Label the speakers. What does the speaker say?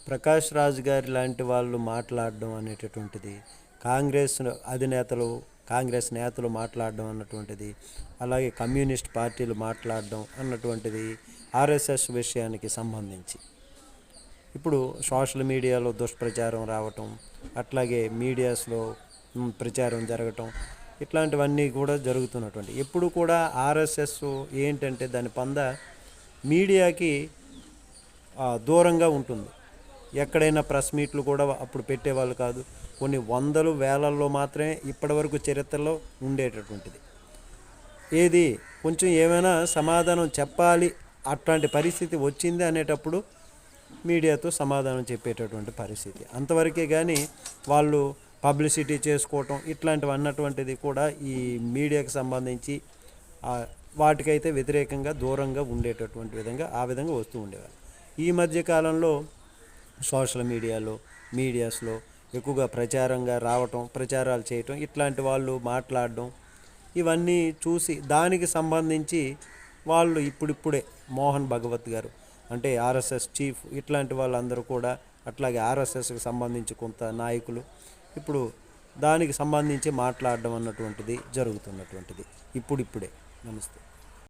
Speaker 1: ప్రకాష్ రాజ్ గారి లాంటి వాళ్ళు మాట్లాడడం అనేటటువంటిది, కాంగ్రెస్ అధినేతలు కాంగ్రెస్ నేతలు మాట్లాడడం అన్నటువంటిది, అలాగే కమ్యూనిస్ట్ పార్టీలు మాట్లాడడం అన్నటువంటిది ఆర్ఎస్ఎస్ విషయానికి సంబంధించి ఇప్పుడు సోషల్ మీడియాలో దుష్ప్రచారం రావటం, అట్లాగే మీడియాస్లో ప్రచారం జరగటం, ఇట్లాంటివన్నీ కూడా జరుగుతున్నటువంటి ఎప్పుడు కూడా ఆర్ఎస్ఎస్ ఏంటంటే దాని పంద మీడియాకి దూరంగా ఉంటుంది. ఎక్కడైనా ప్రెస్ మీట్లు కూడా అప్పుడు పెట్టేవాళ్ళు కాదు. కొన్ని వందలు వేలల్లో మాత్రమే ఇప్పటివరకు చరిత్రలో ఉండేటటువంటిది. ఏది కొంచెం ఏమైనా సమాధానం చెప్పాలి అట్లాంటి పరిస్థితి వచ్చింది అనేటప్పుడు మీడియాతో సమాధానం చెప్పేటటువంటి పరిస్థితి అంతవరకే. కానీ వాళ్ళు పబ్లిసిటీ చేసుకోవటం ఇట్లాంటివి అన్నటువంటిది కూడా ఈ మీడియాకి సంబంధించి వాటికైతే వ్యతిరేకంగా దూరంగా ఉండేటటువంటి ఆ విధంగా వస్తూ ఉండేవారు. ఈ మధ్య కాలంలో సోషల్ మీడియాస్లో ఎక్కువగా ప్రచారంగా రావటం, ప్రచారాలు చేయటం, ఇట్లాంటి వాళ్ళు మాట్లాడడం ఇవన్నీ చూసి దానికి సంబంధించి వాళ్ళు ఇప్పుడిప్పుడే మోహన్ భగవత్ గారు అంటే ఆర్ఎస్ఎస్ చీఫ్ ఇట్లాంటి వాళ్ళందరూ కూడా, అట్లాగే ఆర్ఎస్ఎస్కి సంబంధించి కొంత నాయకులు ఇప్పుడు దానికి సంబంధించి మాట్లాడడం అన్నటువంటిది జరుగుతున్నటువంటిది ఇప్పుడిప్పుడే. నమస్తే.